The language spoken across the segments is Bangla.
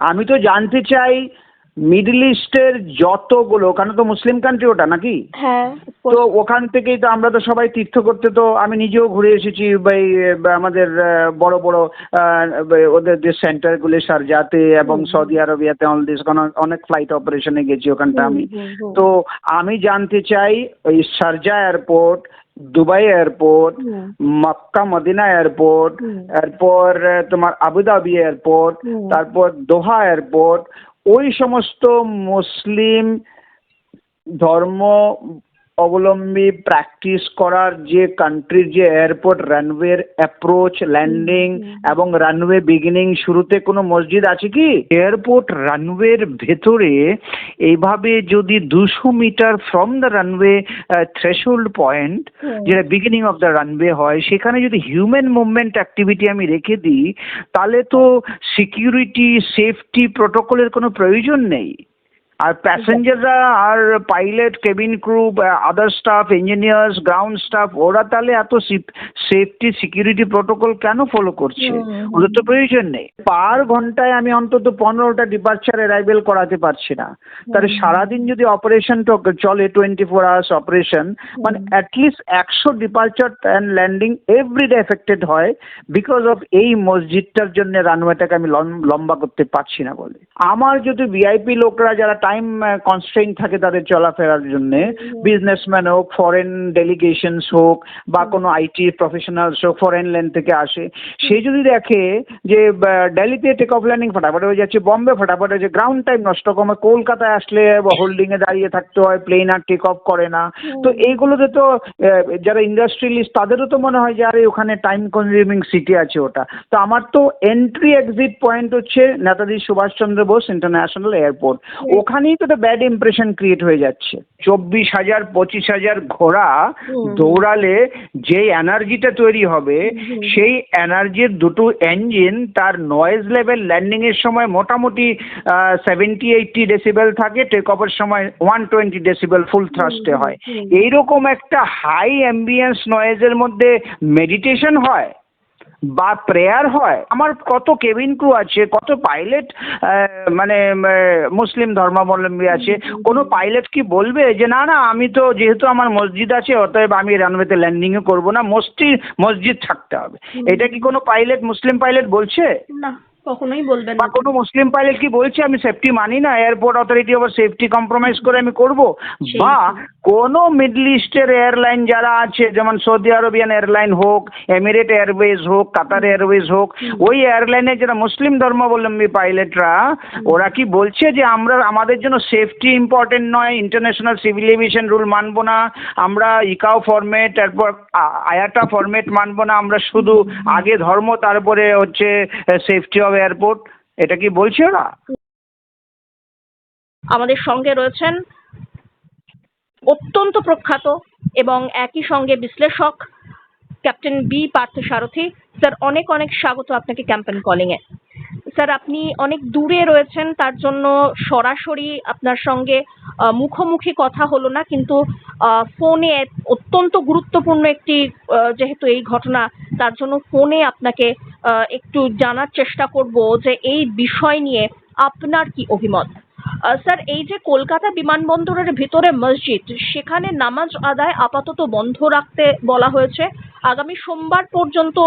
আমি তো জানতে চাই মিডল ইস্টের যতগুলো, ওখানে তো মুসলিম কান্ট্রি ওটা নাকি? হ্যাঁ, তো ওখান থেকেই তো আমরা তো সবাই তীর্থ করতে, তো আমি নিজেও ঘুরে এসেছি বা আমাদের বড় বড় ওদের যে সেন্টারগুলি শারজাতে এবং সৌদি আরবিয়াতে অনেক ফ্লাইট অপারেশনে গেছি ওখানটা আমি। তো আমি জানতে চাই ওই Sharjah airport, Dubai airport, Mecca Medina airport, এরপর তোমার আবুধাবি এয়ারপোর্ট, তারপর দোহা এয়ারপোর্ট, ওই সমস্ত মুসলিম ধর্ম অবলম্বী প্র্যাকটিস করার যে কান্ট্রির যে এয়ারপোর্ট, রানওয়ের অ্যাপ্রোচ, ল্যান্ডিং এবং রানওয়ে বিগিনিং শুরুতে কোনো মসজিদ আছে কি? এয়ারপোর্ট রানওয়ের ভেতরে এইভাবে যদি 200 metre from the runway threshold point, যেটা বিগিনিং অফ দ্য রানওয়ে হয়, সেখানে যদি হিউম্যান মুভমেন্ট অ্যাক্টিভিটি আমি রেখে দিই, তাহলে তো সিকিউরিটি সেফটি প্রোটোকলের কোনো প্রয়োজন নেই। আর প্যাসেঞ্জাররা আর pilot, cabin crew, other staff, engineers, ground staff, ওরা তাহলে এত সেফটি সিকিউরিটি প্রোটোকল কেন ফলো করছে? ওদের তো প্রয়োজন নেই। পার ঘন্টায় আমি অন্তত 15টা ডিপার্চার অ্যারাইভেল করাতে পারছি না। তাহলে সারাদিন যদি অপারেশন চলে 24 আওয়ার্স অপারেশন, মানে at least 100 departure and landing everyday affected হয় বিকজ অফ এই মসজিদটার জন্য রানওয়েটাকে আমি লম্বা করতে পারছি না বলে। আমার যদি ভিআইপি লোকরা যারা টাইম কনস্ট্রেইন থাকে তাদের চলাফেরার জন্য, বিজনেসম্যান হোক, ফরেন ডেলিগেশনস হোক, বা কোনো আইটি প্রফেশনালস হোক, ফরেন ল্যান্ড থেকে আসে, সে যদি দেখে যে দিল্লিতে টেক অফ ল্যান্ডিং ফটাফট হয়ে যাচ্ছে, বম্বে ফটাফট হয়ে যাচ্ছে, গ্রাউন্ড টাইম নষ্ট কমে, কলকাতায় আসলে হোল্ডিং এ দাঁড়িয়ে থাকতে হয়, প্লেন আর টেক অফ করে না, তো এইগুলোতে তো যারা ইন্ডাস্ট্রিয়ালিস্ট তাদেরও তো মনে হয় যে আরে ওখানে টাইম কনজিউমিং সিটি আছে ওটা। তো আমার তো এন্ট্রি এক্সিট পয়েন্ট হচ্ছে নেতাজি সুভাষচন্দ্র বোস ইন্টারন্যাশনাল এয়ারপোর্ট। ওখানেই তো ব্যাড ইমপ্রেশন ক্রিয়েট হয়ে যাচ্ছে। 24,000 25,000 ঘোড়া দৌড়ালে যে এনার্জিটা তৈরি হবে, সেই এনার্জির দুটো ইঞ্জিন, তার নয়েজ লেভেল ল্যান্ডিং এর সময় মোটামুটি 70-80 ডেসিবেল থাকে, টেক অফের সময় 120 ডেসিবেল ফুল থ্রাস্টে হয়। এইরকম একটা হাই অ্যাম্বিয়েন্স নয়েজের মধ্যে মেডিটেশন হয় বা প্রেয়ার হয়? আমার কত কেবিন ক্রু আছে, কত পাইলট মানে মুসলিম ধর্মাবলম্বী আছে, কোনো পাইলট কি বলবে যে না না আমি তো যেহেতু আমার মসজিদ আছে অতএব আমি রানওয়েতে ল্যান্ডিংও করবো না, মসজিদ থাকতে হবে? এটা কি কোনো পাইলট, মুসলিম পাইলট বলছে? না, কখনোই বলবেন বা না। কোনো মুসলিম পাইলট কি বলছে আমি সেফটি মানি না, এয়ারপোর্ট অথরিটি আবার সেফটি কম্প্রোমাইজ করে আমি করব? বা কোনো মিডল ইস্টের এয়ারলাইন যারা আছে, যেমন সৌদি আরবিয়ান এয়ারলাইন হোক, এমিরেট এয়ারওয়েজ হোক, কাতার এয়ারওয়েজ হোক, ওই এয়ারলাইনে যারা মুসলিম ধর্মাবলম্বী পাইলটরা, ওরা কি বলছে যে আমাদের জন্য সেফটি ইম্পর্টেন্ট নয়, ইন্টারন্যাশনাল সিভিল এভিয়েশন রুল মানবো না, আমরা ইকাও ফরম্যাট, তারপর আয়াটা ফরম্যাট মানবো না, আমরা শুধু আগে ধর্ম তারপরে হচ্ছে সেফটি অফ এয়ারপোর্ট, এটা কি বলছে ওরা? আমাদের সঙ্গে রয়েছেন অত্যন্ত প্রখ্যাত এবং একই সঙ্গে বিশ্লেষক ক্যাপ্টেন বি পার্থসারথী। স্যার, অনেক অনেক স্বাগত আপনাকে ক্যাম্পেন কলিং এ। স্যার, আপনি অনেক দূরে রয়েছেন, তার জন্য সরাসরি আপনার সঙ্গে মুখোমুখি কথা হলো না, কিন্তু ফোনে অত্যন্ত গুরুত্বপূর্ণ একটি যেহেতু এই ঘটনা, তার জন্য ফোনে আপনাকে একটু জানার চেষ্টা করব যে এই বিষয় নিয়ে আপনার কি অভিমত। স্যার, এই যে কলকাতা বিমানবন্দরের ভিতরে মসজিদ, সেখানে নামাজ আদায় আপাতত বন্ধ রাখতে বলা হয়েছে। আগামী সোমবার পর্যন্ত,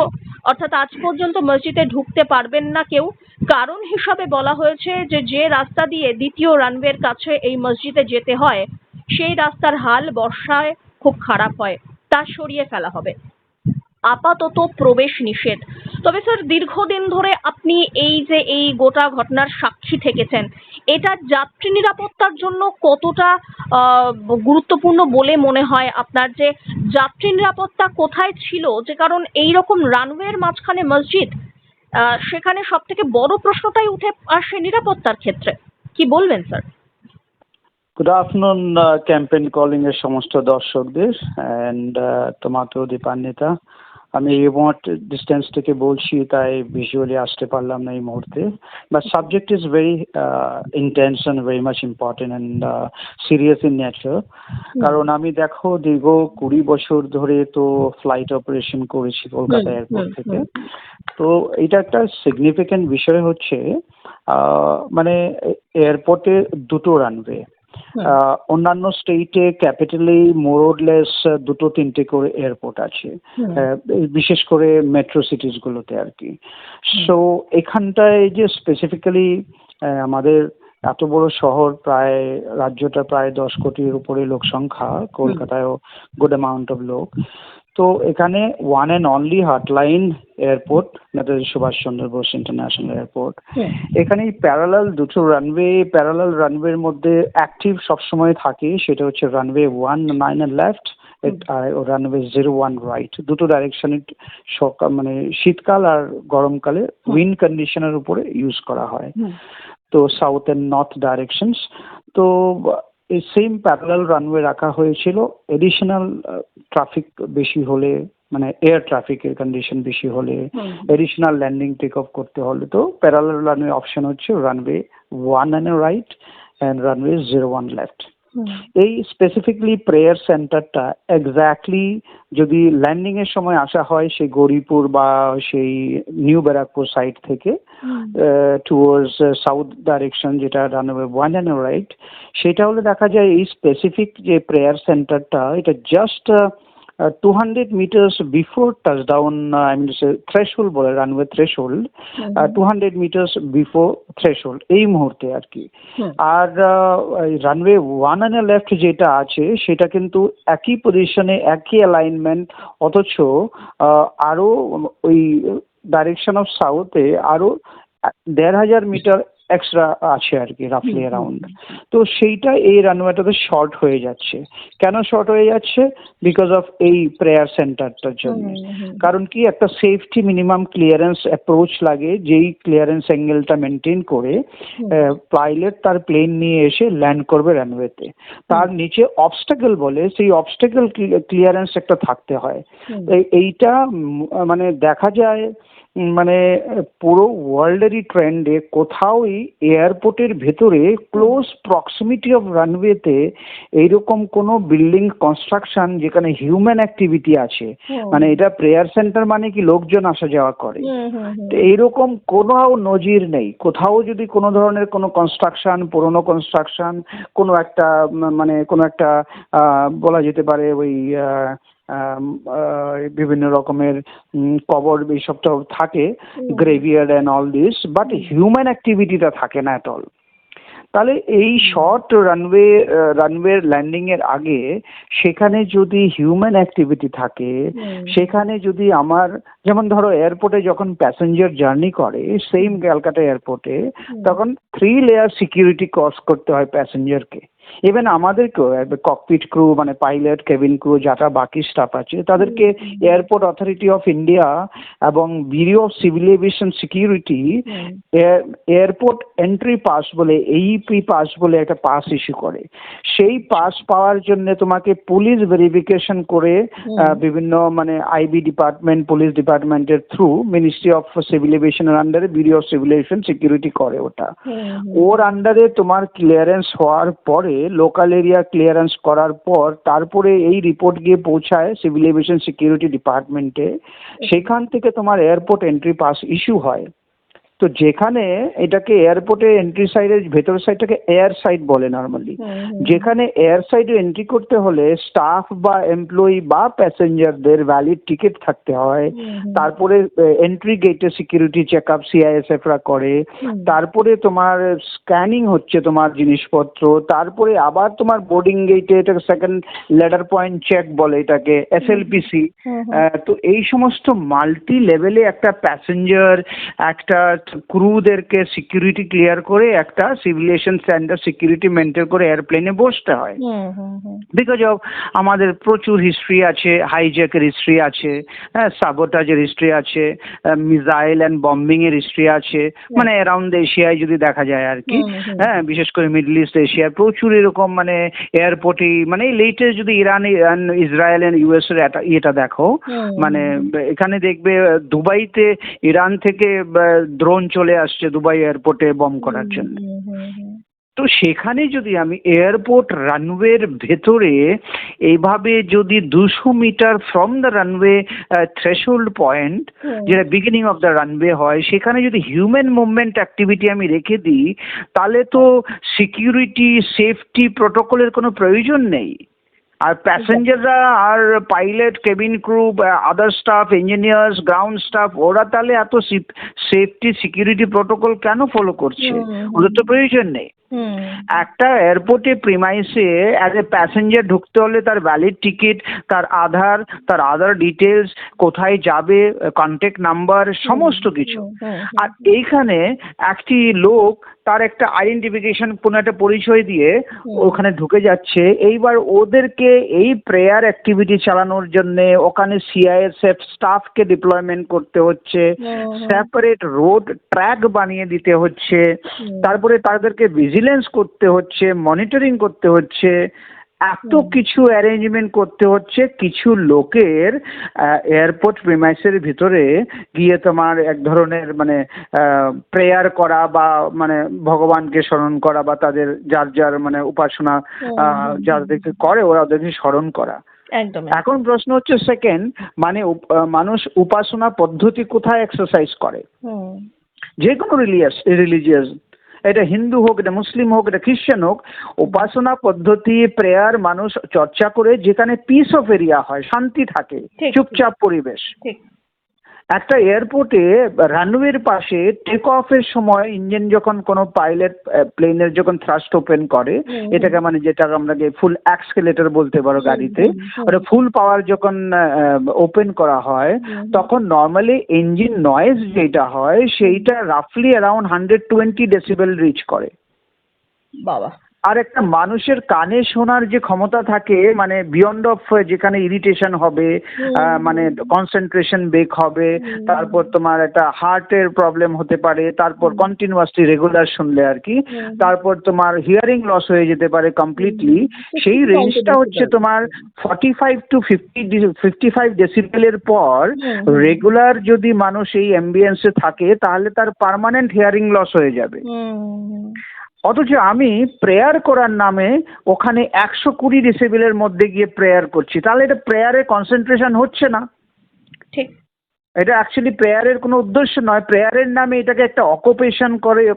অর্থাৎ আজ পর্যন্ত মসজিদে ঢুকতে পারবেন না কেউ। কারণ হিসাবে বলা হয়েছে যে রাস্তা দিয়ে দ্বিতীয় রানওয়ের কাছে এই মসজিদে যেতে হয়, সেই রাস্তার হাল বর্ষায় খুব খারাপ হয়, তা সরিয়ে ফেলা হবে। আপাতত প্রবেশ নিষেধ। তবে স্যার, দীর্ঘদিন ধরে আপনি এই গোটা ঘটনার সাক্ষী থেকেছেন, এটা যাত্রী নিরাপত্তার জন্য কতটা গুরুত্বপূর্ণ বলে মনে হয় আপনার? যে যাত্রী নিরাপত্তা কোথায় ছিল, যে কারণ এইরকম রানওয়ের মাঝখানে মসজিদ, সেখানে সব থেকে বড় প্রশ্নটাই উঠে আসে নিরাপত্তার ক্ষেত্রে। কি বলবেন sir? Good afternoon campaign calling এর সমস্ত দর্শকদের, অ্যান্ড তোমাকেও দীপান্বিতা। আমি রিমোট ডিস্টেন্স থেকে বলছি, তাই ভিজুয়ালি আসতে পারলাম না এই মুহূর্তে। But subject is very intense and very much important and serious in nature. কারণ আমি দেখো দীর্ঘ 20 বছর ধরে তো ফ্লাইট অপারেশন করেছি কলকাতা এয়ারপোর্ট থেকে। তো এটা একটা সিগনিফিক্যান্ট বিষয় হচ্ছে মানে এয়ারপোর্টে দুটো রানওয়ে, অন্যান্য স্টেটে ক্যাপিটালি মোরলেস 2-3টে করে এয়ারপোর্ট আছে, বিশেষ করে মেট্রো সিটিস গুলোতে আর কি। সো এখানটায় যে স্পেসিফিক্যালি আমাদের এত বড় শহর, প্রায় রাজ্যটা প্রায় 10 কোটির উপরে লোক সংখ্যা, কলকাতায়ও গুড অ্যামাউন্ট অফ লোক। তো এখানে ওয়ান অ্যান্ড অনলি হার্টলাইন airport, Netaji Subhashchandra Bose international airport. এখানে দুটো রানওয়ে, প্যারালাল রানওয়ের মধ্যে অ্যাক্টিভ সবসময় থাকে, সেটা হচ্ছে রানওয়ে 19 লেফট আর রানওয়ে 01 রাইট। দুটো ডাইরেকশনে মানে শীতকাল আর গরমকালে উইন্ড কন্ডিশনের উপরে ইউজ করা হয়। তো সাউথ অ্যান্ড নর্থ ডাইরেকশনস। তো এই সেম প্যারালাল রানওয়ে রাখা হয়েছিল। এডিশনাল ট্রাফিক বেশি হলে, মানে এয়ার ট্রাফিকের কন্ডিশন বেশি হলে, এডিশনাল ল্যান্ডিং টেক অফ করতে হলে, তো প্যারালাল রানওয়ে অপশন হচ্ছে runway 1 right and runway 01 left. এই স্পেসিফিকলি প্রেয়ার সেন্টারটা এক্স্যাক্টলি যদি ল্যান্ডিং এর সময় আসা হয় সেই গৌরীপুর বা সেই নিউ ব্যারাকপুর সাইড থেকে টুয়ার্ডস সাউথ ডাইরেকশন, যেটা রানওয়ে 1 রাইট, সেটা হলে দেখা যায় এই স্পেসিফিক যে প্রেয়ার সেন্টারটা এটা just 200 meters before touchdown, I mean threshold বলে, runway threshold, 200 meters before threshold এই মুহূর্তে আর কি। আর রানওয়ে 1 লেফট যেটা আছে সেটা কিন্তু একই পজিশনে, একই অ্যালাইনমেন্ট, অথচ আরো ওই ডাইরেকশন অফ সাউথে আরো 1500 মিটার এক্সট্রা আছে আর কি, রাফলি অ্যারাউন্ড। তো সেইটা এই রানওয়েটাতে শর্ট হয়ে যাচ্ছে। কেন শর্ট হয়ে যাচ্ছে? বিকজ অফ এই প্রেয়ার সেন্টারটার জন্য। কারণ কি, একটা সেফটি মিনিমাম ক্লিয়ারেন্স অ্যাপ্রোচ লাগে, যেই ক্লিয়ারেন্স অ্যাঙ্গেলটা মেনটেন করে পাইলট তার প্লেন নিয়ে এসে ল্যান্ড করবে রানওয়েতে। তার নিচে অবস্টাকেল বলে, সেই অবস্টাকেল ক্লিয়ারেন্স একটা থাকতে হয়। এইটা মানে দেখা যায় মানে পুরো ওয়ার্ল্ডেরই ট্রেন্ডে কোথাওই এয়ারপোর্টের ভেতরে ক্লোজ প্রক্সিমিটি অফ রানওয়েতে এইরকম কোনো বিল্ডিং কনস্ট্রাকশন যেখানে হিউম্যান অ্যাক্টিভিটি আছে, মানে এটা প্রেয়ার সেন্টার মানে কি লোকজন আসা যাওয়া করে, এইরকম কোথাও নজির নেই। কোথাও যদি কোনো ধরনের কোনো কনস্ট্রাকশন, পুরনো কনস্ট্রাকশন, কোনো একটা মানে কোনো একটা বলা যেতে পারে ওই বিভিন্ন রকমের কবর এইসবটাও থাকে, graveyard and all this, but human অ্যাক্টিভিটিটা থাকে না এট অল। তাহলে এই শর্ট রানওয়ের ল্যান্ডিং এর আগে সেখানে যদি হিউম্যান অ্যাক্টিভিটি থাকে, সেখানে যদি আমার যেমন ধরো এয়ারপোর্টে যখন প্যাসেঞ্জার জার্নি করে সেম ক্যালকাটা এয়ারপোর্টে, তখন 3 লেয়ার সিকিউরিটি ক্রস করতে হয় প্যাসেঞ্জারকে। ইভেন আমাদেরকেও ককপিট ক্রু মানে পাইলট, কেবিন ক্রু, যারা বাকি স্টাফ আছে তাদেরকে এয়ারপোর্ট অথরিটি অফ ইন্ডিয়া এবং bureau of civil aviation security airport entry pass বলে, এইপি পাস বলে একটা পাস ইস্যু করে। সেই পাস পাওয়ার জন্য তোমাকে পুলিশ ভেরিফিকেশন করে বিভিন্ন মানে আইবি ডিপার্টমেন্ট, পুলিশ ডিপার্টমেন্টের থ্রু মিনিস্ট্রি অফ সিভিল এভিয়েশনের আন্ডারে bureau of civil aviation security করে ওটা। ওর আন্ডারে তোমার ক্লিয়ারেন্স হওয়ার পরে, লোকাল এরিয়া ক্লিয়ারেন্স করার পর, তারপরে এই রিপোর্ট গিয়ে পৌঁছায় সিভিল এভিয়েশন সিকিউরিটি ডিপার্টমেন্টে। সেখান থেকে তোমার এয়ারপোর্ট এন্ট্রি পাস ইস্যু হয়। তো যেখানে এটাকে এয়ারপোর্টে এন্ট্রি সাইডের ভেতর সাইডটাকে এয়ার সাইড বলে নর্মালি, যেখানে এয়ার সাইডে এন্ট্রি করতে হলে স্টাফ বা এমপ্লয়ি বা প্যাসেঞ্জারদের ভ্যালিড টিকিট থাকতে হয়। তারপরে এন্ট্রি গেটে সিকিউরিটি চেক আপ সিআইএসএফরা করে, তারপরে তোমার স্ক্যানিং হচ্ছে তোমার জিনিসপত্র, তারপরে আবার তোমার বোর্ডিং গেটে এটাকে সেকেন্ড লেডার পয়েন্ট চেক বলে, এটাকে এসএলপিসি। তো এই সমস্ত মাল্টি লেভেলে একটা প্যাসেঞ্জার, একটা ক্রুদেরকে সিকিউরিটি ক্লিয়ার করে একটা সিভিলিয়েশন স্ট্যান্ডার্ড সিকিউরিটি মেনটেন করে এয়ারপ্লেনে বসতে হয়। বিকজ অফ আমাদের প্রচুর হিস্ট্রি আছে, হাইজ্যাকের হিস্ট্রি আছে, হ্যাঁ, সাবোটাজের হিস্ট্রি আছে, মিসাইল অ্যান্ড বম্বিং এর হিস্ট্রি আছে, মানে অ্যারাউন্ড এশিয়ায় যদি দেখা যায় আর কি, হ্যাঁ, বিশেষ করে মিডল ইস্ট এশিয়ার প্রচুর এরকম মানে এয়ারপোর্টে, মানে লেটেস্ট যদি ইরান ইসরায়েল এন্ড ইউএস এর এটা দেখো, মানে এখানে দেখবে দুবাইতে ইরান থেকে ড্রোন চলে আসছে দুবাই এয়ারপোর্টে বম্ব করার জন্য। তো সেখানে যদি আমি এয়ারপোর্ট রানওয়ের ভেতরে এইভাবে যদি 200 metre from the runway threshold point, যেটা বিগিনিং অফ দ্য রানওয়ে হয়, সেখানে যদি হিউম্যান মুভমেন্ট অ্যাক্টিভিটি আমি রেখে দিই, তাহলে তো সিকিউরিটি সেফটি প্রোটোকলের কোনো প্রয়োজন নেই। আর প্যাসেঞ্জাররা আর pilot, cabin crew, other staff, engineers, ground staff, ওরা তাহলে এত সেফটি সিকিউরিটি প্রোটোকল কেন ফলো করছে? ওদের তো প্রয়োজন নেই। একটা এয়ারপোর্টে প্রিমাইসে অ্যাজ এ প্যাসেঞ্জার ঢুকতে হলে তার ভ্যালিড টিকিট, তার আধার, তার আদার ডিটেলস, কোথায় যাবে, কন্ট্যাক্ট নাম্বার, সমস্ত কিছু। আর এইখানে একটি লোক তার একটা আইডেন্টিফিকেশন, কোনো একটা পরিচয় দিয়ে ওখানে ঢুকে যাচ্ছে। এইবার ওদেরকে এই প্রেয়ার অ্যাক্টিভিটি চালানোর জন্য ওখানে সিআইএসএফ স্টাফকে ডিপ্লয়মেন্ট করতে হচ্ছে, সেপারেট রোড ট্র্যাক বানিয়ে দিতে হচ্ছে, তারপরে তাদেরকে ভিজিলেন্স করতে হচ্ছে, মনিটরিং করতে হচ্ছে, এত কিছু অ্যারেঞ্জমেন্ট করতে হচ্ছে কিছু লোকের এয়ারপোর্ট প্রিমাইসের ভিতরে গিয়ে তোমার এক ধরনের মানে প্রেয়ার করা বা মানে ভগবানকে স্মরণ করা বা তাদের যার যার মানে উপাসনা যাদেরকে করে ওরা ওদেরকে স্মরণ করা। একদম। এখন প্রশ্ন হচ্ছে সেকেন্ড, মানে মানুষ উপাসনা পদ্ধতি কোথায় এক্সারসাইজ করে? যে কোনো রিলিজিয়াস, এটা হিন্দু হোক, এটা মুসলিম হোক, এটা খ্রিস্টান হোক, উপাসনা পদ্ধতি প্রেয়ার মানুষ চর্চা করে যেখানে পিস অফ এরিয়া হয়, শান্তি থাকে, চুপচাপ পরিবেশ। একটা এয়ারপোর্টে রানওয়ের পাশে টেক অফের সময় ইঞ্জিন যখন কোনো পাইলট প্লেনের যখন থ্রাস্ট ওপেন করে, এটাকে মানে যেটা আমরা ফুল অ্যাক্সেলেটর বলতে পারো গাড়িতে, ওটা ফুল পাওয়ার যখন ওপেন করা হয়, তখন নর্মালি ইঞ্জিন নয়েজ যেটা হয় সেইটা রাফলি অ্যারাউন্ড 120 ডেসিবেল রিচ করে। বাবা। আর একটা মানুষের কানে শোনার যে ক্ষমতা থাকে, মানে বিয়ন্ড অফ, যেখানে ইরিটেশন হবে, মানে কনসেন্ট্রেশন ব্রেক হবে, তারপর তোমার একটা হার্টের প্রবলেম হতে পারে, তারপর কন্টিনিউয়াসলি রেগুলার শুনলে আর কি, তারপর তোমার হিয়ারিং লস হয়ে যেতে পারে কমপ্লিটলি। সেই রেঞ্জটা হচ্ছে তোমার 45 to 55 ডেসিবেলের পর রেগুলার যদি মানুষ এই অ্যাম্বিয়েন্সে থাকে তাহলে তার পার্মানেন্ট হিয়ারিং লস হয়ে যাবে। অথচ আমি প্রেয়ার করার নামে ওখানে 120 ডেসিবেলের মধ্যে গিয়ে প্রেয়ার করছি, তাহলে এটা প্রেয়ারের কনসেন্ট্রেশন হচ্ছে না। ঠিক। এটা অ্যাকচুয়ালি প্রেয়ারের কোনো উদ্দেশ্য নয়, প্রেয়ারের নামে এটাকে একটা অকুপেশন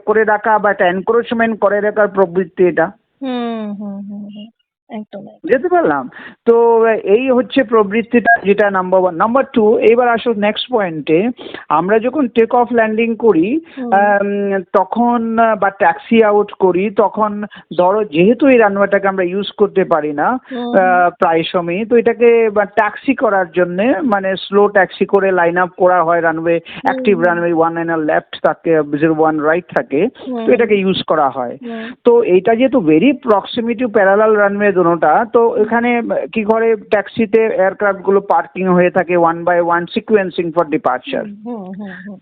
করে রাখা বা একটা এনক্রোচমেন্ট করে রাখার প্রবৃত্তি এটা। একদম বুঝতে পারলাম তো। এই হচ্ছে প্রবৃত্তিটা, যেটা নাম্বার 1। নাম্বার 2, এইবার আসো নেক্সট পয়েন্টে। আমরা যখন টেক অফ ল্যান্ডিং করি তখন বা ট্যাক্সি আউট করি, তখন ধরো যেহেতু এই রানওয়েটাকে আমরা ইউজ করতে পারি না প্রায় সময়, তো এটাকে ট্যাক্সি করার জন্য মানে স্লো ট্যাক্সি করে লাইন আপ করা হয়। Runway active runway 1 and a left থাকে, 01 রাইট থাকে, তো এটাকে ইউজ করা হয়। তো এইটা যেহেতু ভেরি প্রক্সিমিটি প্যারালাল রানওয়ে দুটোটা, তো এখানে কি করে ট্যাক্সিতে এয়ারক্রাফট গুলো পার্কিং হয়ে থাকে 1 by 1 সিকোয়েন্সিং ফর ডিপার্চার।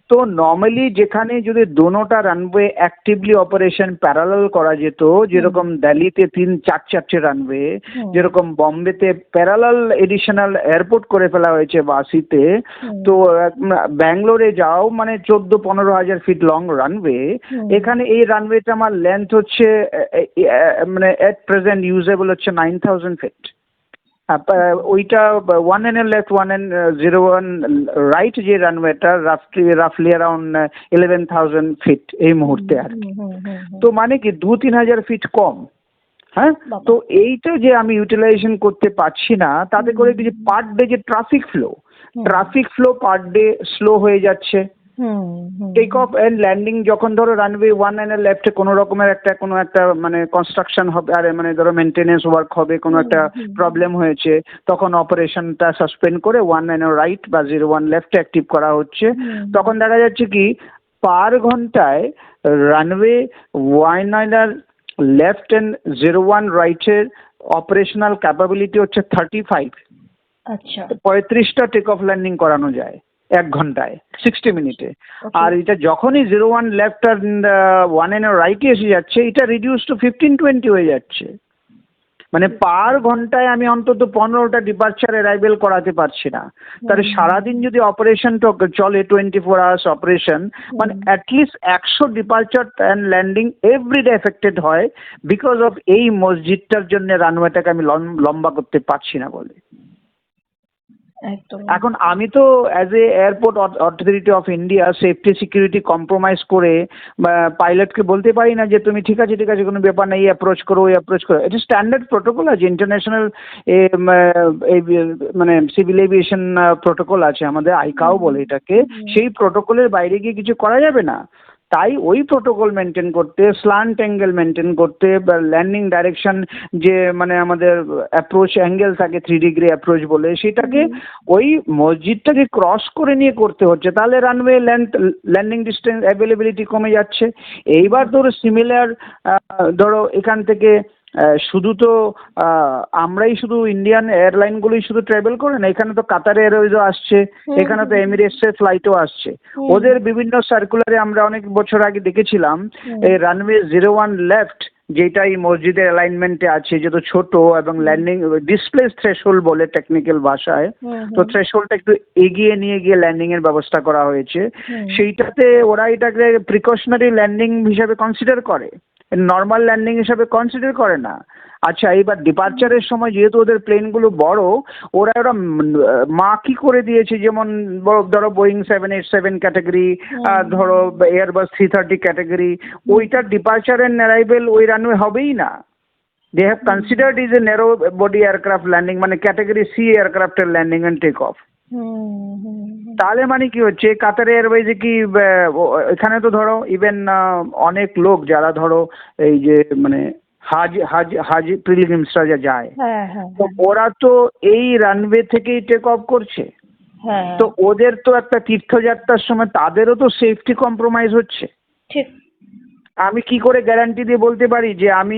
তো নর্মালি যেখানে যদি দুটোটা রানওয়ে অ্যাক্টিভলি অপারেশন প্যারালাল করা যেত, যেরকম দিল্লিতে 3-4 রানওয়ে, যেরকম বম্বেতে প্যারালাল এডিশনাল এয়ারপোর্ট করে ফেলা হয়েছে বাসিতে, তো ব্যাঙ্গালোরে যাও মানে 14-15 হাজার ফিট লং রানওয়ে, এখানে এই রানওয়েটা আমার লেন্থ হচ্ছে মানে এট প্রেজেন্ট ইউজেবল হচ্ছে 9000 ফিট। ওইটা 1 and a left 1 and 01 right যে রানওয়েটা রাফলি অ্যারাউন্ড 11,000 ফিট এই মুহূর্তে আর কি। তো মানে কি 2-3 হাজার ফিট কম। হ্যাঁ, তো এইটা যে আমি ইউটিলাইজেশন করতে পারছি না, তাতে করে কি যে পার ডে যে traffic flow per day slow হয়ে যাচ্ছে। টেক অফ এন্ড ল্যান্ডিং যখন ধরো রানওয়ে 1 and a left কোনো রকমের কোনো একটা মানে কনস্ট্রাকশন হবে, আর মানে ধরো মেনটেনেন্স ওয়ার্ক হবে, কোনো একটা প্রবলেম হয়েছে, তখন অপারেশনটা সাসপেন্ড করে 1 and a right বা 01 লেফট অ্যাক্টিভ করা হচ্ছে। তখন দেখা যাচ্ছে কি পার ঘন্টায় রানওয়ে ওয়াইনাইনার লেফট এন্ড 01 রাইটের অপারেশনাল ক্যাপাবিলিটি হচ্ছে 35। আচ্ছা 35টা টেক অফ ল্যান্ডিং করানো যায় 1 ঘন্টায় 60 মিনিটে। Okay. আর এটা যখনই 01 লেফট আর 1 এর রাইটে এসে যাচ্ছে, এটা রিডিউস টু 15-20 হয়ে যাচ্ছে। মানে পার ঘন্টায় আমি অন্তত 15টা ডিপার্চার অ্যারাইভেল করাতে পারছি না। তাহলে সারাদিন যদি অপারেশনটা চলে 24 আওয়ার্স অপারেশন, মানে at least 100 departure and landing everyday affected হয় বিকজ অফ এই মসজিদটার জন্য রানওয়েটাকে আমি লম্বা করতে পারছি না বলে। একদম এখন আমি তো as a airport authority of India safety security compromise করে পাইলটকে বলতে পারি না যে তুমি ঠিক আছে কোনো ব্যাপার নেই, অ্যাপ্রোচ করো ওই অ্যাপ্রোচ করো। এটা স্ট্যান্ডার্ড প্রোটোকল আছে, ইন্টারন্যাশনাল মানে সিভিল এভিয়েশন প্রোটোকল আছে আমাদের, আইকাও বলে এটাকে। সেই প্রোটোকলের বাইরে গিয়ে কিছু করা যাবে না। তাই ওই প্রোটোকল মেনটেন করতে, স্ল্যান্ট অ্যাঙ্গেল মেনটেন করতে, ল্যান্ডিং ডাইরেকশন যে মানে আমাদের অ্যাপ্রোচ অ্যাঙ্গেল থাকে 3 ডিগ্রি অ্যাপ্রোচ বলে, সেটাকে ওই মসজিদটাকে ক্রস করে নিয়ে করতে হচ্ছে। তাহলে runway length, landing distance, availability কমে যাচ্ছে। এইবার ধরো সিমিলার, ধরো এখান থেকে শুধু তো আমরাই শুধু ইন্ডিয়ান এয়ারলাইনগুলোই শুধু ট্রাভেল করে না, এখানে তো কাতার এয়ারওয়েজও আসছে, এখানে তো এমিরেটসের ফ্লাইটও আসছে। ওদের বিভিন্ন সার্কুলারে আমরা অনেক বছর আগে দেখেছিলাম এই রানওয়ে 01 লেফট যেটা এই মসজিদের অ্যালাইনমেন্টে আছে, যেহেতু ছোট এবং ল্যান্ডিং ডিসপ্লেস থ্রেশহোল্ড বলে টেকনিক্যাল ভাষায়, তো থ্রেশহোল্ডটা একটু এগিয়ে নিয়ে গিয়ে ল্যান্ডিং এর ব্যবস্থা করা হয়েছে। সেইটাতে ওরা এটাকে প্রিকশনারি ল্যান্ডিং হিসাবে কনসিডার করে, নর্মাল ল্যান্ডিং হিসাবে কনসিডার করে না। আচ্ছা, এইবার ডিপার্চারের সময় যেহেতু ওদের প্লেনগুলো বড়, ওরা মার্কই করে দিয়েছে, যেমন ধরো বোয়িং 787 ক্যাটাগরি, ধরো এয়ারবাস 330 ক্যাটাগরি, ওইটার ডিপার্চার এন্ড অ্যারাইভেল ওই রানওয়ে হবেই না। They have considered is a narrow body aircraft landing, মানে ক্যাটাগরি সি এয়ারক্রাফটের ল্যান্ডিং এন্ড টেক অফ। তাহলে মানে কি হচ্ছে, কাতার এয়ারওয়েজে কি এখানে তো ধরো ইভেন অনেক লোক যারা ধরো এই যে মানে হাজ প্রিলিমসরা যা যায়, তো ওরা তো এই রানওয়ে থেকেই টেক অফ করছে। তো ওদের তো একটা তীর্থযাত্রার সময় তাদেরও তো সেফটি কম্প্রোমাইজ হচ্ছে। ঠিক। আমি কি করে গ্যারান্টি দিয়ে বলতে পারি যে আমি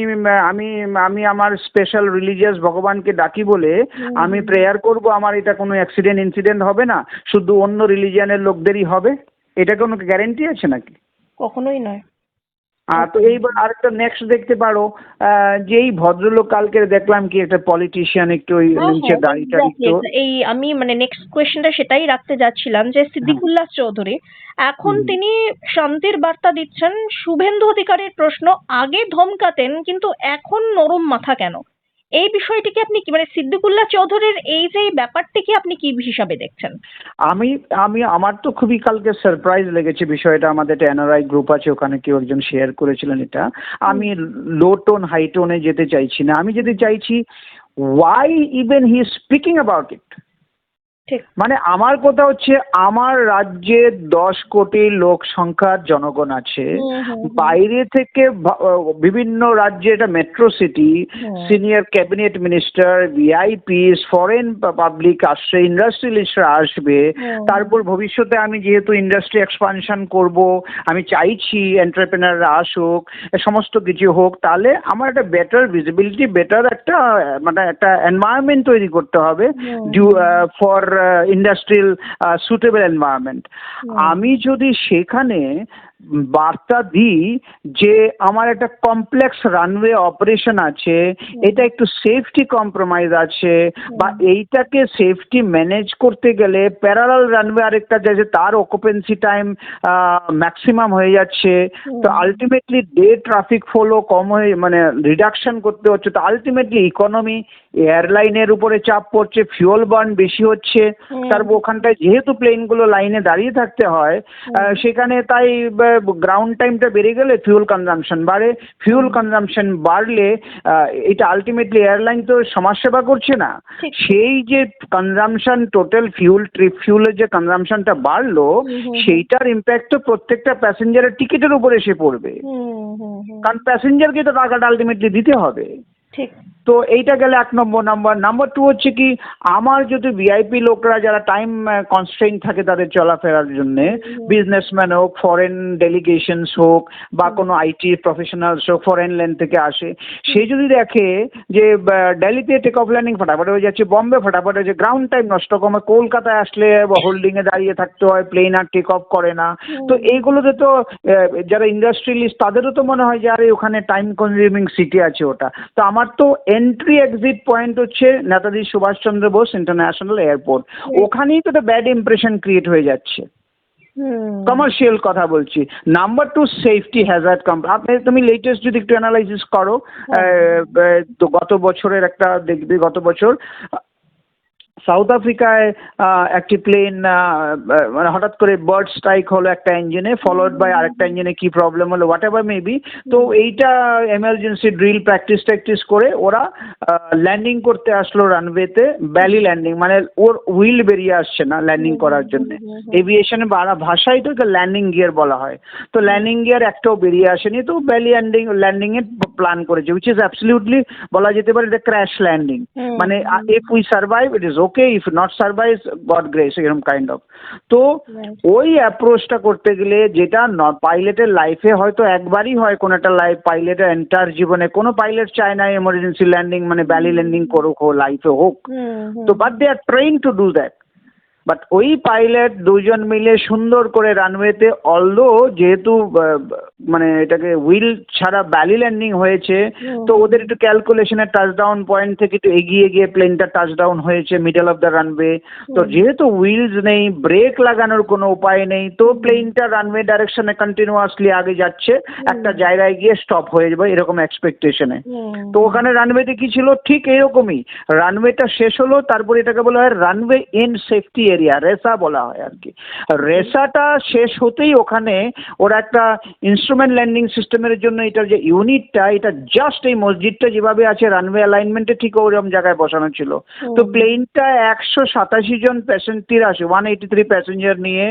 আমি আমি আমার স্পেশাল রিলিজিয়াস ভগবানকে ডাকি বলে আমি প্রেয়ার করব, আমার এটা কোনো অ্যাক্সিডেন্ট ইনসিডেন্ট হবে না, শুধু অন্য রিলিজিয়ানের লোকদেরই হবে? এটা কোনো গ্যারান্টি আছে নাকি? কখনোই নয়। তো এইবার আরেকটা নেক্সট দেখতে পারো, যে এই ভদ্রলোক কালকে দেখলাম কি একটা পলিটিশিয়ান একটু ওই নিচে দাড়িটা একটু, এই আমি মানে নেক্সট কোয়েশ্চেনটা সেটাই রাখতে যাচ্ছিলাম যে সিদ্দিকুল্লাহ চৌধুরী এখন তিনি শান্তির বার্তা দিচ্ছেন। শুভেন্দু অধিকারীর প্রশ্ন, আগে ধমকাতেন কিন্তু এখন নরম মাথা কেন? এই বিষয়টিকে আপনি কি মানে সিদ্দিকুল্লাহ চৌধুরীর এই যে ব্যাপারটিকে আপনি কি হিসাবে দেখছেন? আমার তো খুবই কালকে সারপ্রাইজ লেগেছে বিষয়টা। আমাদের একটা এনআরআই গ্রুপ আছে, ওখানে কেউ একজন শেয়ার করেছিলেন এটা। আমি লো টোন হাই টোনে যেতে চাইছি না, আমি যেতে চাইছি why even he is speaking about it. মানে আমার কথা হচ্ছে, আমার রাজ্যে 10 কোটি লোক সংখ্যার জনগণ আছে, বাইরে থেকে বিভিন্ন রাজ্যে, এটা metro city, senior cabinet minister, VIPs, foreign public আসছে, ইন্ডাস্ট্রিয়ালিস্টরা আসবে। তারপর ভবিষ্যতে আমি যেহেতু ইন্ডাস্ট্রি এক্সপানশন করব, আমি চাইছি এন্টারপ্রেনাররা আসুক, সমস্ত কিছু হোক, তাহলে আমার একটা বেটার ভিজিবিলিটি, বেটার একটা মানে একটা এনভায়রনমেন্ট তৈরি করতে হবে ফর ইন্ডাস্ট্রিয়াল সুটেবল এনভায়রনমেন্ট। আমি যদি সেখানে বার্তা দিই যে আমার একটা কমপ্লেক্স রানওয়ে অপারেশন আছে, এটা একটু সেফটি কম্প্রোমাইজ আছে, বা এইটাকে সেফটি ম্যানেজ করতে গেলে প্যারালাল রানওয়ে আরেকটা যাচ্ছে, তার অকুপেন্সি টাইম ম্যাক্সিমাম হয়ে যাচ্ছে, তো আলটিমেটলি ডে ট্রাফিক ফ্লো কম হয়ে মানে রিডাকশন করতে হচ্ছে, তো আলটিমেটলি ইকোনমি, এয়ারলাইনের উপরে চাপ পড়ছে, ফিউল বার্ন বেশি হচ্ছে। তারপর ওখানটায় যেহেতু প্লেনগুলো লাইনে দাঁড়িয়ে থাকতে হয়, সেখানে তাই গ্রাউন্ড টাইমটা বেড়ে গেলে ফিউল কনজাম্পশন বাড়ে, ফিউল কনজাম্পশন বাড়লে এটা আলটিমেটলি এয়ারলাইন তো সমাজসেবা করছে না। সেই যে কনজাম্পশন, টোটাল ফিউলের যে কনজাম্পশনটা বাড়লো, সেইটার ইম্প্যাক্ট তো প্রত্যেকটা প্যাসেঞ্জারের টিকিটের উপর এসে পড়বে, কারণ প্যাসেঞ্জারকে তো টাকাটা আলটিমেটলি দিতে হবে। তো এইটা গেলে 1 নম্বর। নাম্বার 2 হচ্ছে কি, আমার যদি ভিআইপি লোকরা যারা টাইম কনস্ট্রেইন থাকে তাদের চলাফেরার জন্যে, বিজনেসম্যান হোক, ফরেন ডেলিগেশনস হোক, বা কোনো আইটি প্রফেশনালস হোক, ফরেন ল্যান্ড থেকে আসে, সে যদি দেখে যে দিল্লিতে টেক অফ ল্যান্ডিং ফটাফট হয়ে যাচ্ছে, বম্বে ফটাফট হয়ে যাচ্ছে, গ্রাউন্ড টাইম নষ্ট কমে, কলকাতায় আসলে হোল্ডিংয়ে দাঁড়িয়ে থাকতে হয়, প্লেন আর টেক অফ করে না, তো এইগুলোতে তো যারা ইন্ডাস্ট্রিয়ালিস্ট তাদেরও তো মনে হয় যে আরে ওখানে টাইম কনজিউমিং সিটি আছে ওটা। তো আমার তো এন্ট্রি এক্সিট পয়েন্ট হচ্ছে নেতাজি সুভাষচন্দ্র বোস ইন্টারন্যাশনাল এয়ারপোর্ট, ওখানেই তো একটা ব্যাড ইমপ্রেশন ক্রিয়েট হয়ে যাচ্ছে। কমার্শিয়াল কথা বলছি। নাম্বার 2, সেফটি হ্যাজার্ড আপনি তুমি লেটেস্ট যদি একটু অ্যানালাইসিস করো, তো গত বছরের একটা দেখবে, গত বছর সাউথ আফ্রিকায় একটি প্লেন মানে হঠাৎ করে বার্ড স্ট্রাইক হলো একটা ইঞ্জিনে, ফলোড বাই আরেকটা ইঞ্জিনে, কি প্রবলেম হলো হোয়াট এভার মেবি। তো এইটা এমার্জেন্সি ড্রিল প্র্যাকটিস করে ওরা ল্যান্ডিং করতে আসলো রানওয়েতে, ব্যালি ল্যান্ডিং, মানে ওর হুইল বেরিয়ে আসছে না ল্যান্ডিং করার জন্য। এভিয়েশনে ভাষায় তো ল্যান্ডিং গিয়ার বলা হয়, তো ল্যান্ডিং গিয়ার একটাও বেরিয়ে আসেনি, তো ব্যালি ল্যান্ডিং এর প্ল্যান করেছে, উইচ ইজ অ্যাবসলিউটলি বলা যেতে পারে এটা ক্র্যাশ ল্যান্ডিং। মানে if we survive it is okay, if not survive god grace, এরকম কাইন্ড অফ। তো ওই অ্যাপ্রোচটা করতে গেলে, যেটা পাইলটের লাইফে হয়তো একবারই হয়, কোন একটা পাইলটের এন্টার জীবনে, কোনো পাইলট চায় না এমার্জেন্সি ল্যান্ডিং মানে ব্যালি ল্যান্ডিং করুক লাইফে হোক, তো but they are train to do that. But ওই পাইলট দুজন মিলে সুন্দর করে রানওয়েতে, অলদো যেহেতু মানে এটাকে হুইল ছাড়া ব্যালি ল্যান্ডিং হয়েছে, তো ওদের একটু ক্যালকুলেশনের টাচডাউন পয়েন্ট থেকে একটু এগিয়ে গিয়ে প্লেনটা টাচডাউন হয়েছে মিডল অফ দ্য রানওয়ে। তো যেহেতু হুইলস নেই, ব্রেক লাগানোর কোনো উপায় নেই, তো প্লেনটা রানওয়ে ডাইরেকশনে কন্টিনিউয়াসলি আগে যাচ্ছে, একটা জায়গায় গিয়ে স্টপ হয়ে যাবে এরকম এক্সপেকটেশনে। তো ওখানে রানওয়েতে কি ছিল, ঠিক এরকমই, রানওয়েটা শেষ হলো, তারপর এটাকে বলা হয় runway end safety area, RESA বলা হয় আর কি। রেসাটা শেষ হতেই ওখানে ওরা একটা ইনস্ট্রুমেন্ট ল্যান্ডিং সিস্টেমের জন্য এটার যে ইউনিটটা, এটা জাস্ট এই মসজিদটা যেভাবে আছে রানওয়ে অ্যালাইনমেন্টে ঠিক ওরকম জায়গায় বসানো ছিল। তো প্লেনটা 187 জন 183 প্যাসেঞ্জার নিয়ে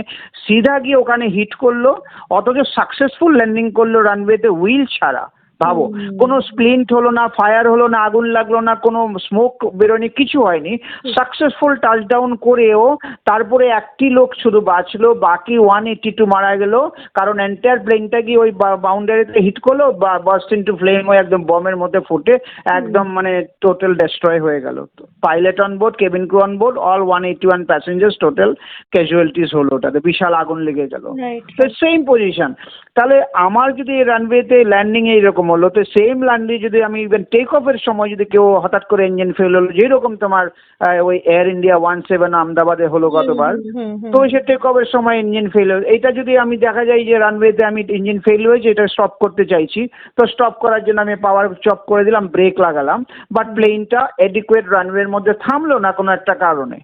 সিধা গিয়ে ওখানে হিট করলো, অথচ সাকসেসফুল ল্যান্ডিং করলো রানওয়েতে হুইল ছাড়া। ভাবো, কোনো স্প্লিন্ট হলো না, ফায়ার হলো না, আগুন লাগলো না, কোনো স্মোক বেরোনি, কিছু হয়নি, সাকসেসফুল টাচডাউন করেও তারপরে একটি লোক শুধু বাঁচলো, বাকি 182 মারা গেল, কারণ এন্টায়ার প্লেনটা গিয়ে ওই বাউন্ডারিতে হিট করলো, বার্স্ট ইনটু ফ্লেম, হয়ে একদম বমের মধ্যে ফুটে একদম মানে টোটাল ডেস্ট্রয় হয়ে গেল। Pilot on board, cabin crew on board, all 181 passengers, total casualties হলো, ওটাতে বিশাল আগুন লেগে গেল। তো সেম পজিশন। তাহলে আমার যদি রানওয়েতে ল্যান্ডিং এইরকম হলো, তো সেম ল্যান্ডিং যদি আমি ইভেন টেক অফের সময় যদি কেউ হঠাৎ করে ইঞ্জিন ফেল হলো, যেরকম তোমার ওই এয়ার ইন্ডিয়া 17 আহমেদাবাদে হলো গতবার, তো সে টেক অফের সময় ইঞ্জিন ফেল হলো, এটা যদি আমি দেখা যায় যে রানওয়েতে আমি ইঞ্জিন ফেল হয়েছে, এটা স্টপ করতে চাইছি, তো স্টপ করার জন্য আমি পাওয়ার চপ করে দিলাম, ব্রেক লাগালাম, বাট প্লেনটা এডিকুয়েট রানওয়ের মধ্যে থামলো না কোনো একটা কারণে,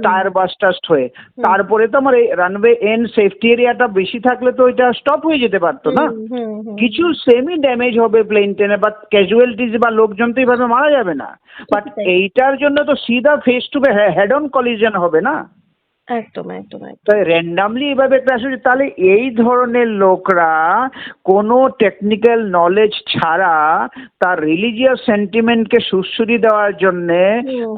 টায়ার বাস্টাস্ট হয়ে, তারপরে তো আমার এই রানওয়ে এন্ড সেফটি এরিয়াটা বেশি থাকলে তো এটা স্টপ হয়ে যেতে পারতো না, কিছু সেমি ড্যামেজ হবে প্লেন টেনে, বাট ক্যাজুয়ালিটিজ বা লোকজন তো এইভাবে মারা যাবে না, বাট এইটার জন্য তো সিধা face to head on collision হবে না। একদম একদম একদম। তাই র্যান্ডামলি এভাবে ক্র্যাশ হচ্ছে, তাহলে এই ধরনের লোকরা কোনো টেকনিক্যাল নলেজ ছাড়া তার রিলিজিয়াস সেন্টিমেন্টকে সুশ্রুতি দেওয়ার জন্যে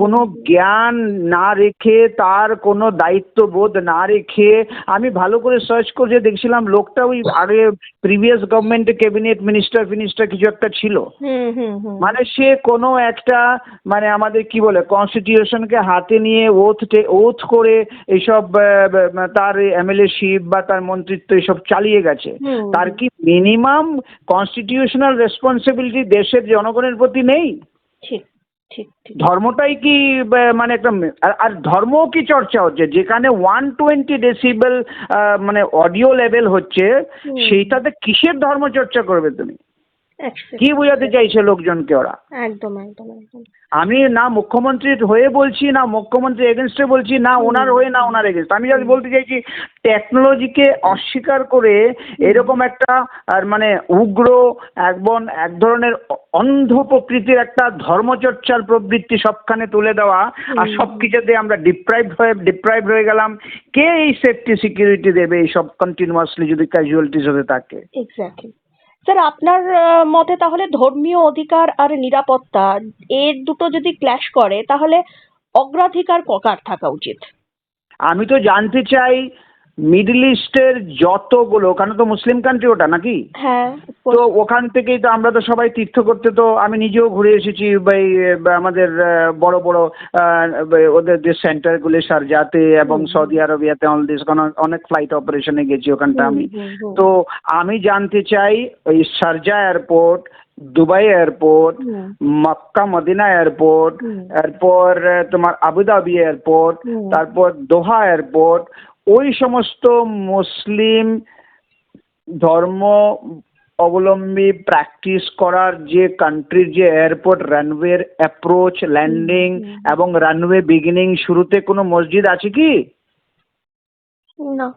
কোনো জ্ঞান না রেখে, তার কোনো দায়িত্ববোধ না রেখে, আমি ভালো করে সার্চ করে দেখছিলাম লোকটা ওই আগে প্রিভিয়াস গভর্নমেন্টে ক্যাবিনেট মিনিস্টার কিছু একটা ছিল, মানে সে কোনো একটা মানে আমাদের কি বলে কনস্টিটিউশনকে হাতে নিয়ে ওথ করে এইসব তার এমএলএ শিপ বা তার মন্ত্রিত্ব এইসব চালিয়ে গেছে। তার কি মিনিমাম কনস্টিটিউশনাল রেসপন্সিবিলিটি দেশের জনগণের প্রতি নেই? ঠিক ঠিক ঠিক। ধর্মটাই কি মানে একটা, আর ধর্মও কি চর্চা হচ্ছে, যেখানে 120 ডেসিবেল মানে অডিও লেভেল হচ্ছে, সেইটাতে কিসের ধর্ম চর্চা করবে তুমি? কি বোঝাতে চাইছে লোকজনকে ওরা? একদম একদম একদম। আমি না মুখ্যমন্ত্রীর হয়ে বলছি, না মুখ্যমন্ত্রী এগেনস্টে বলছি, না ওনার হয়ে না ওনার এগেনস্ট, আমি জাস্ট বলতে চাইছি টেকনোলজিকে অস্বীকার করে এরকম একটা আর মানে উগ্র এক ধরনের অন্ধ প্রকৃতির একটা ধর্মচর্চার প্রবৃত্তি সবখানে তুলে দেওয়া, আর সব কিছুতে আমরা ডিপ্রাইভ হয়ে গেলাম। কে এই সেফটি সিকিউরিটি দেবে এইসব কন্টিনিউয়াসলি যদি ক্যাজুয়ালিটিস হতে থাকে? এক্স্যাক্টলি স্যার আপনার মতে তাহলে ধর্মীয় অধিকার আর নিরাপত্তা এর দুটো যদি ক্ল্যাশ করে তাহলে অগ্রাধিকার কার থাকা উচিত? আমি তো জানতে চাই মিডল ইস্টের যতগুলো, ওখানে তো মুসলিম কান্ট্রি ওটা নাকি, হ্যাঁ, তো ওখান থেকেই তো আমরা তো সবাই তীর্থ করতে, তো আমি নিজেও ঘুরে এসেছি বা আমাদের বড় বড় ওদের যে সেন্টারগুলি শারজাতে এবং সৌদি আরবিয়াতে অনেক ফ্লাইট অপারেশনে গেছি ওখানটা আমি। তো আমি জানতে চাই ওই Sharjah airport, Dubai airport, Mecca Medina airport, এরপর তোমার আবুধাবি এয়ারপোর্ট, তারপর দোহা এয়ারপোর্ট, ওই সমস্ত মুসলিম ধর্ম অবলম্বী প্র্যাকটিস করার যে কান্ট্রির যে এয়ারপোর্ট, রানওয়ের অ্যাপ্রোচ, ল্যান্ডিং এবং রানওয়ে বিগিনিং শুরুতে কোনো মসজিদ আছে কি? না।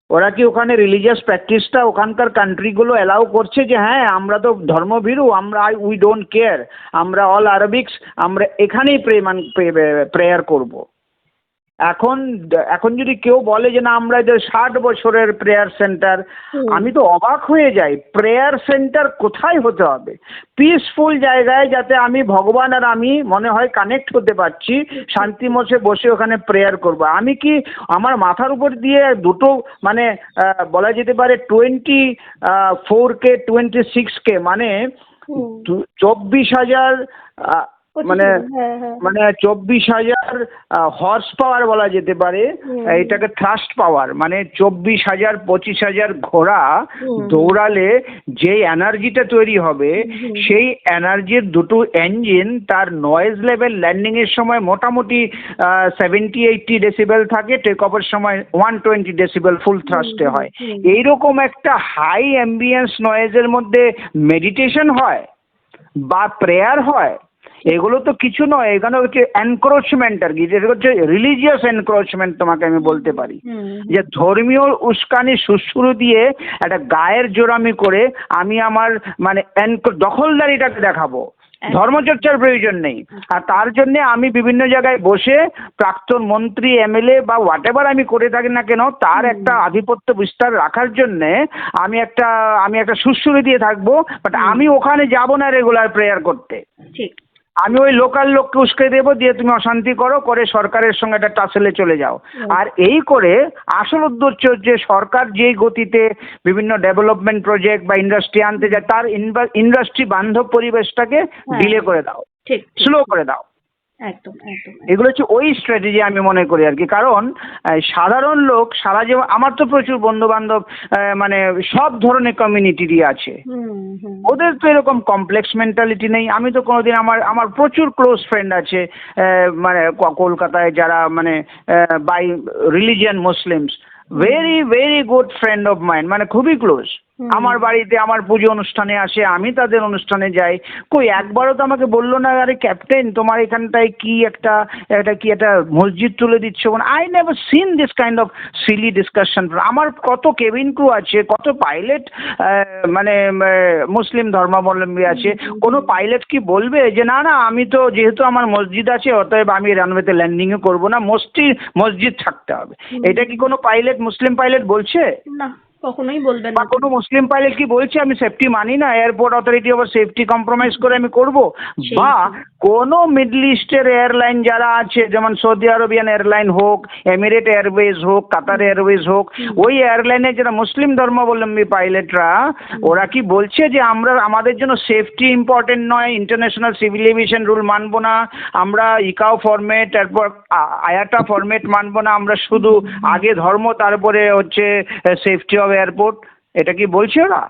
ওরা কি ওখানে রিলিজিয়াস প্র্যাকটিসটা ওখানকার কান্ট্রিগুলো অ্যালাউ করছে যে হ্যাঁ আমরা তো ধর্মভীরু, আমরা উই ডোন্ট কেয়ার, আমরা অল আরবিক্স, আমরা এখানেই প্রেয়ার করব? এখন এখন যদি কেউ বলে যে না আমরা এদের 60 বছরের প্রেয়ার সেন্টার, আমি তো অবাক হয়ে যাই। প্রেয়ার সেন্টার কোথায় হতে হবে? পিসফুল জায়গায়, যাতে আমি ভগবান আর আমি মনে হয় কানেক্ট হতে পারছি, শান্তি মতে বসে ওখানে প্রেয়ার করব। আমি কি আমার মাথার উপর দিয়ে দুটো মানে বলা যেতে পারে 24K 26K মানে 24,000 মানে মানে 24,000 হর্স পাওয়ার বলা যেতে পারে, এটাকে থ্রাস্ট পাওয়ার, মানে 24,000 25,000 ঘোড়া দৌড়ালে যে এনার্জিটা তৈরি হবে, সেই এনার্জির দুটো ইঞ্জিন, তার নয়েজ লেভেল ল্যান্ডিং এর সময় মোটামুটি 70-80 ডেসিবেল থাকে, টেক অফের সময় 120 ডেসিবেল ফুল থ্রাস্টে হয়। এইরকম একটা হাই অ্যাম্বিয়েন্স নয়েজের মধ্যে মেডিটেশন হয় বা প্রেয়ার হয়? এগুলো তো কিছু নয়, এখানে হচ্ছে এনক্রোচমেন্ট আর কি, যেটা হচ্ছে রিলিজিয়াস এনক্রোচমেন্ট। তোমাকে আমি বলতে পারি যে ধর্মীয় উস্কানি সুশ্রু দিয়ে একটা গায়ের জোরামি করে আমি আমার মানে দখলদারিটাকে দেখাবো। ধর্মচর্চার প্রয়োজন নেই। আর তার জন্য আমি বিভিন্ন জায়গায় বসে প্রাক্তন মন্ত্রী, এমএলএ বা হোয়াট এভার আমি করে থাকি না কেন, তার একটা আধিপত্য বিস্তার রাখার জন্যে আমি একটা সুশ্রুতি দিয়ে থাকবো, বাট আমি ওখানে যাব না রেগুলার প্রেয়ার করতে। ঠিক। আমি ওই লোকাল লোককে উস্কে দেবো, দিয়ে তুমি অশান্তি করে সরকারের সঙ্গে একটা টাসেলে চলে যাও। আর এই করে আসল উদ্দেশ্য হচ্ছে সরকার যেই গতিতে বিভিন্ন ডেভেলপমেন্ট প্রজেক্ট বা ইন্ডাস্ট্রি আনতে যায়, তার ইন্ডাস্ট্রি বান্ধব পরিবেশটাকে ডিলে করে দাও, স্লো করে দাও। একদম একদম। এগুলো হচ্ছে ওই স্ট্র্যাটেজি আমি মনে করি আর কি। কারণ সাধারণ লোক সারা জীবন, আমার তো প্রচুর বন্ধু বান্ধব মানে সব ধরনের কমিউনিটিরই আছে, ওদের তো এরকম কমপ্লেক্স মেন্টালিটি নেই। আমি তো কোনোদিন আমার প্রচুর ক্লোজ ফ্রেন্ড আছে মানে কলকাতায়, যারা মানে by religion Muslims, very very good friend of mind, মানে খুবই ক্লোজ। আমার বাড়িতে আমার পুজো অনুষ্ঠানে আসে, আমি তাদের অনুষ্ঠানে যাই। কই একবারও তো আমাকে বললো না আরে ক্যাপ্টেন তোমার এখানটায় কি একটা মসজিদ তুলে দিচ্ছ। I never seen this kind of silly discussion. আমার কত কেবিন ক্রু আছে, কত পাইলট মানে মুসলিম ধর্মাবলম্বী আছে, কোনো পাইলট কি বলবে যে না না আমি তো যেহেতু আমার মসজিদ আছে অতএব আমি রানওয়েতে ল্যান্ডিংও করবো না, মসজিদ থাকতে হবে? এটা কি কোনো পাইলট, মুসলিম পাইলট বলছে? না, কখনোই বলবেন বা না। কোনো মুসলিম পাইলট কি বলছে আমি সেফটি মানি না, এয়ারপোর্ট অথরিটি আবার সেফটি কম্প্রোমাইজ করে আমি করব? বা কোনো মিডল ইস্টের এয়ারলাইন যারা আছে, যেমন সৌদি আরবিয়ান এয়ারলাইন হোক, এমিরেট এয়ারওয়েজ হোক, কাতার এয়ারওয়েজ হোক, ওই এয়ারলাইনে যারা মুসলিম ধর্মাবলম্বী পাইলটরা, ওরা কি বলছে যে আমাদের জন্য সেফটি ইম্পর্টেন্ট নয়, ইন্টারন্যাশনাল সিভিল এভিয়েশন রুল মানবো না, আমরা ইকাও ফরম্যাট তারপর আয়াটা ফরম্যাট মানবো না, আমরা শুধু আগে ধর্ম তারপরে হচ্ছে সেফটি অফ এয়ারপোর্ট, এটা কি বলছে ওরা?